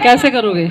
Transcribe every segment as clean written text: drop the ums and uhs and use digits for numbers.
कैसे करोगे?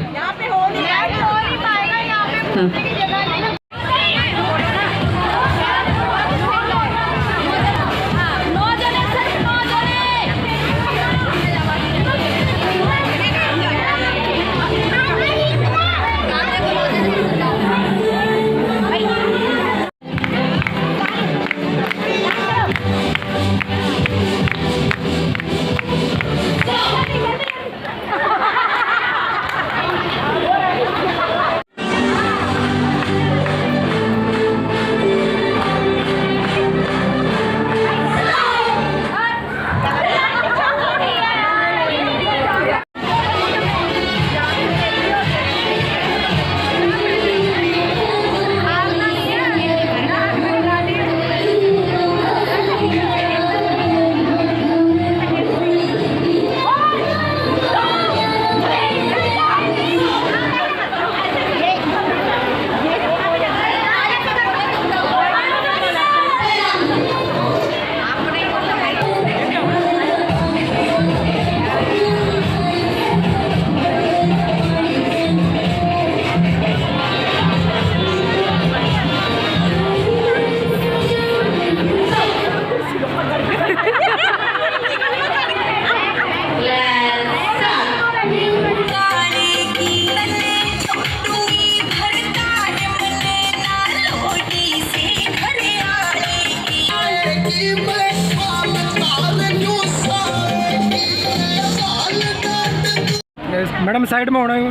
Madam side में होना है।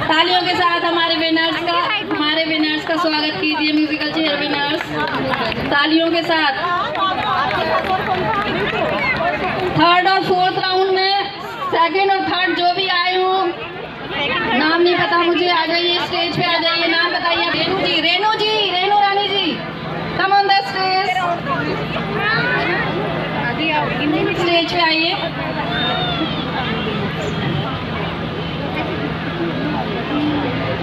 तालियों के साथ हमारे विनर्स का स्वागत कीजिए। म्यूजिकल चेयर विनर्स तालियों के साथ। थर्ड और फोर्थ राउंड में सेकंड और थर्ड जो भी आए हो, नाम नहीं पता मुझे, आ जाइए स्टेज पे, आ जाइए, नाम बताइए। Renu Rani ji, come on the stage, stage पे आइए।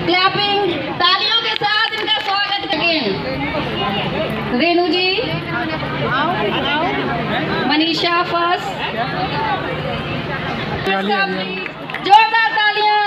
क्लैपिंग, तालियों के साथ इनका स्वागत करें। रेनू जी, मनीषा फर्स्ट, जोरदार तालियां।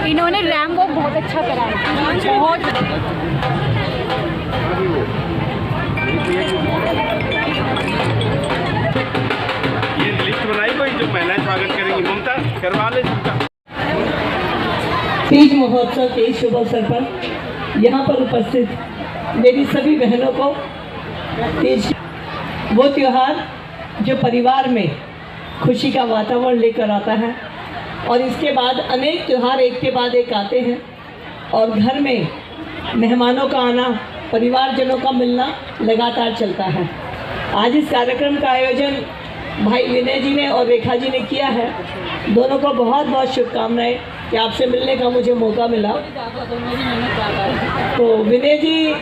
इन्होंने रैम वॉक बहुत अच्छा करा है, बहुत। ये लिस्ट बनाई कोई जो महिलाएं स्वागत करेंगी, ममता करवा ले सबका। तीज महोत्सव के शुभ अवसर पर यहाँ पर उपस्थित मेरी सभी बहनों को तीज वो त्योहार जो परिवार में खुशी का वातावरण लेकर आता है, और इसके बाद अनेक त्यौहार एक के बाद एक आते हैं और घर में मेहमानों का आना, परिवारजनों का मिलना लगातार चलता है। आज इस कार्यक्रम का आयोजन भाई विनय जी ने और रेखा जी ने किया है। दोनों को बहुत बहुत शुभकामनाएं कि आपसे मिलने का मुझे मौका मिला। तो विनय जी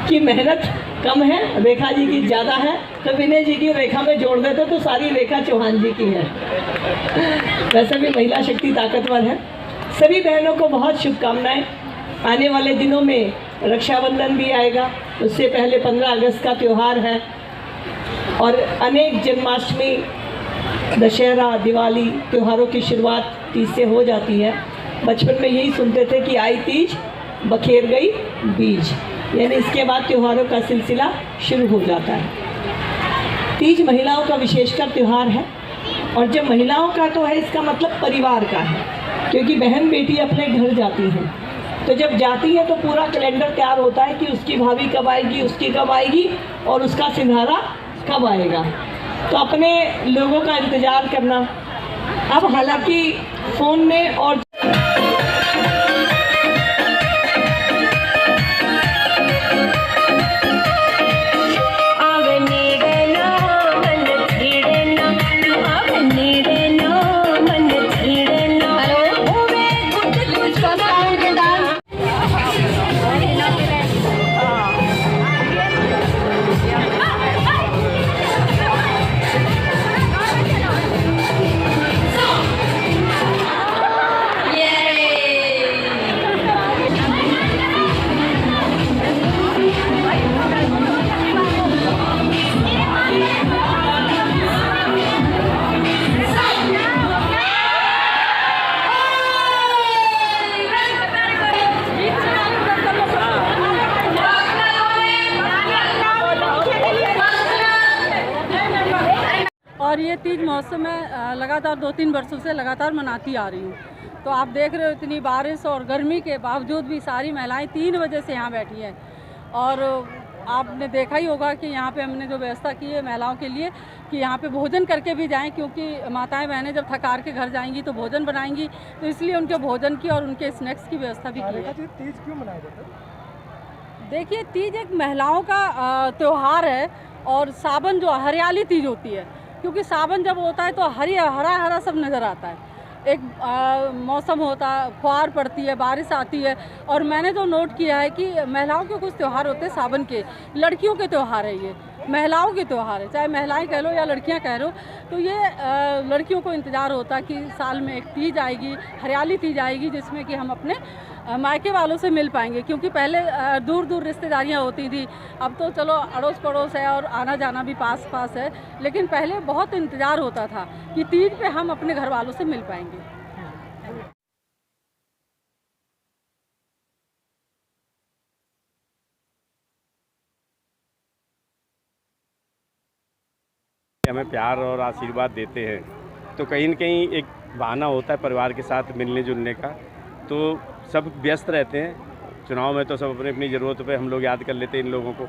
की मेहनत कम है, रेखा जी की ज़्यादा है, तो विनय जी की रेखा में जोड़ देते तो सारी रेखा चौहान जी की है। वैसे भी महिला शक्ति ताकतवर है। सभी बहनों को बहुत शुभकामनाएं। आने वाले दिनों में रक्षाबंधन भी आएगा, उससे पहले 15 अगस्त का त्यौहार है और अनेक जन्माष्टमी, दशहरा, दिवाली त्योहारों की शुरुआत तीज से हो जाती है। बचपन में यही सुनते थे कि आई तीज बखेर गई बीज, यानी इसके बाद त्योहारों का सिलसिला शुरू हो जाता है। तीज महिलाओं का विशेषकर त्यौहार है और जब महिलाओं का तो है इसका मतलब परिवार का है, क्योंकि बहन बेटी अपने घर जाती हैं। तो जब जाती है तो पूरा कैलेंडर तैयार होता है कि उसकी भाभी कब आएगी, उसकी कब आएगी और उसका सिंधारा कब आएगा। तो अपने लोगों का इंतज़ार करना। अब हालांकि फ़ोन में और और ये तीज महोत्सव मैं लगातार 2-3 वर्षों से लगातार मनाती आ रही हूँ। तो आप देख रहे हो इतनी बारिश और गर्मी के बावजूद भी सारी महिलाएं 3 बजे से यहाँ बैठी हैं। और आपने देखा ही होगा कि यहाँ पे हमने जो व्यवस्था की है महिलाओं के लिए कि यहाँ पे भोजन करके भी जाएं, क्योंकि माताएं बहनें जब थकार के घर जाएंगी तो भोजन बनाएंगी, तो इसलिए उनके भोजन की और उनके स्नैक्स की व्यवस्था भी की है। तीज क्यों मनाया जाता है? देखिए, तीज एक महिलाओं का त्यौहार है और सावन जो हरियाली तीज होती है, क्योंकि सावन जब होता है तो हरा हरा सब नज़र आता है। एक मौसम होता है, फुहार पड़ती है, बारिश आती है। और मैंने जो नोट किया है कि महिलाओं के कुछ त्यौहार होते हैं सावन के, लड़कियों के त्यौहार है, ये महिलाओं के त्यौहार है, चाहे महिलाएं कह लो या लड़कियां कह लो। तो ये लड़कियों को इंतज़ार होता है कि साल में एक तीज आएगी, हरियाली तीज आएगी, जिसमें कि हम अपने मायके वालों से मिल पाएंगे। क्योंकि पहले दूर दूर रिश्तेदारियां होती थी, अब तो चलो अड़ोस पड़ोस है और आना जाना भी पास पास है, लेकिन पहले बहुत इंतज़ार होता था कि तीज पे हम अपने घर वालों से मिल पाएंगे। हमें प्यार और आशीर्वाद देते हैं, तो कहीं न कहीं एक बहाना होता है परिवार के साथ मिलने जुलने का। तो सब व्यस्त रहते हैं, चुनाव में तो सब अपनी अपनी ज़रूरत पे हम लोग याद कर लेते हैं इन लोगों को।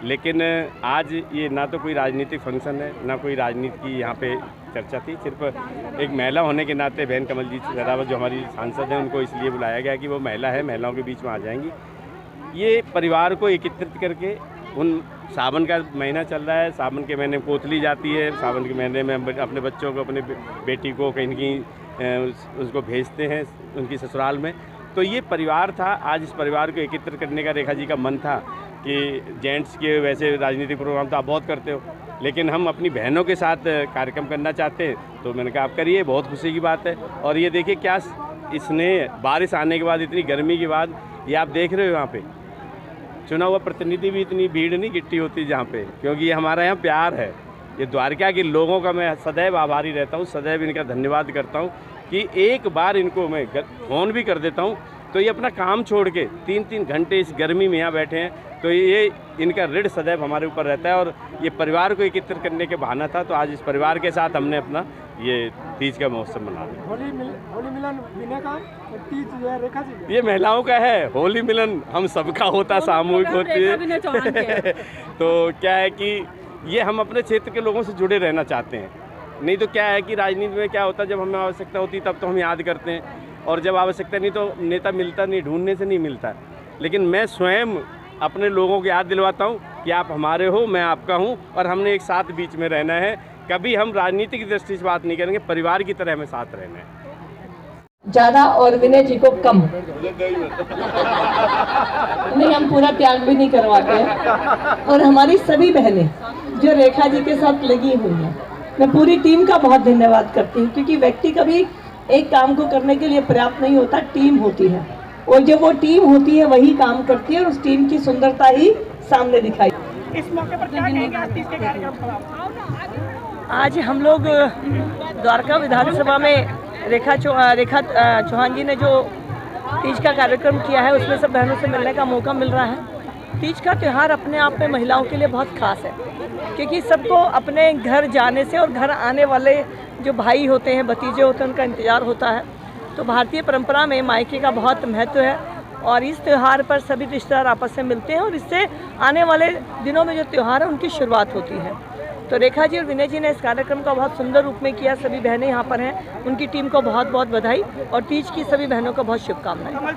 लेकिन आज ये ना तो कोई राजनीतिक फंक्शन है, ना कोई राजनीति की यहाँ पे चर्चा थी। सिर्फ एक महिला होने के नाते बहन कमलजीत शेरावत जो हमारी सांसद हैं, उनको इसलिए बुलाया गया कि वो महिला है, महिलाओं के बीच में आ जाएंगी। ये परिवार को एकत्रित करके उन सावन का महीना चल रहा है, सावन के महीने में कोतली जाती है, सावन के महीने में अपने बच्चों को, अपने बेटी को कहीं न कहीं उसको भेजते हैं उनकी ससुराल में। तो ये परिवार था, आज इस परिवार को एकत्रित करने का रेखा जी का मन था कि जेंट्स के वैसे राजनीतिक प्रोग्राम तो आप बहुत करते हो, लेकिन हम अपनी बहनों के साथ कार्यक्रम करना चाहते हैं। तो मैंने कहा आप करिए, बहुत खुशी की बात है। और ये देखिए क्या इसने बारिश आने के बाद, इतनी गर्मी के बाद, ये आप देख रहे हो यहाँ पे चुना हुआ प्रतिनिधि भी इतनी भीड़ नहीं इकट्ठी होती जहाँ पे, क्योंकि ये हमारा यहाँ प्यार है। ये द्वारका के लोगों का मैं सदैव आभारी रहता हूँ, सदैव इनका धन्यवाद करता हूँ कि एक बार इनको मैं फ़ोन भी कर देता हूँ तो ये अपना काम छोड़ के 3-3 घंटे इस गर्मी में यहाँ बैठे हैं। तो ये इनका ऋण सदैव हमारे ऊपर रहता है और ये परिवार को एकत्रित करने के बहाना था। तो आज इस परिवार के साथ हमने अपना ये तीज का महोत्सव मना लिया। होली मिलन विनय का, तीज जो है रेखा जी, ये महिलाओं का है। होली मिलन हम सबका होता, सामूहिक होती है। तो क्या है कि ये हम अपने क्षेत्र के लोगों से जुड़े रहना चाहते हैं। नहीं तो क्या है कि राजनीति में क्या होता है, जब हमें आवश्यकता होती है तब तो हम याद करते हैं, और जब आवश्यकता नहीं तो नेता मिलता नहीं, ढूंढने से नहीं मिलता। लेकिन मैं स्वयं अपने लोगों को याद दिलवाता हूँ कि आप हमारे हो, मैं आपका हूँ, और हमने एक साथ बीच में रहना है। कभी हम राजनीति की दृष्टि से बात नहीं करेंगे, परिवार की तरह हमें साथ रहना है। ज्यादा और विनय जी को कम। नहीं, हम पूरा त्याग भी नहीं करवाते हैं। और हमारी सभी बहनें जो रेखा जी के साथ लगी हुई हैं, मैं पूरी टीम का बहुत धन्यवाद करती हूँ, क्योंकि व्यक्ति कभी एक काम को करने के लिए पर्याप्त नहीं होता, टीम होती है, और जब वो टीम होती है वही काम करती है, और उस टीम की सुंदरता ही सामने दिखाई। इस मौके पर क्या कहेंगे आज तीज के कार्यक्रम पर? आज हम लोग द्वारका विधानसभा में रेखा चौहान जी ने जो तीज का कार्यक्रम किया है, उसमें सब बहनों से मिलने का मौका मिल रहा है। तीज का त्यौहार अपने आप में महिलाओं के लिए बहुत खास है, क्योंकि सबको अपने घर जाने से और घर आने वाले जो भाई होते हैं, भतीजे होते हैं, उनका इंतज़ार होता है। तो भारतीय परंपरा में मायके का बहुत महत्व है, और इस त्यौहार पर सभी रिश्तेदार आपस में मिलते हैं, और इससे आने वाले दिनों में जो त्यौहार है उनकी शुरुआत होती है। तो रेखा जी और विनय जी ने इस कार्यक्रम का बहुत सुंदर रूप में किया। सभी बहनें यहाँ पर हैं, उनकी टीम को बहुत बहुत बधाई, और तीज की सभी बहनों को बहुत शुभकामनाएं।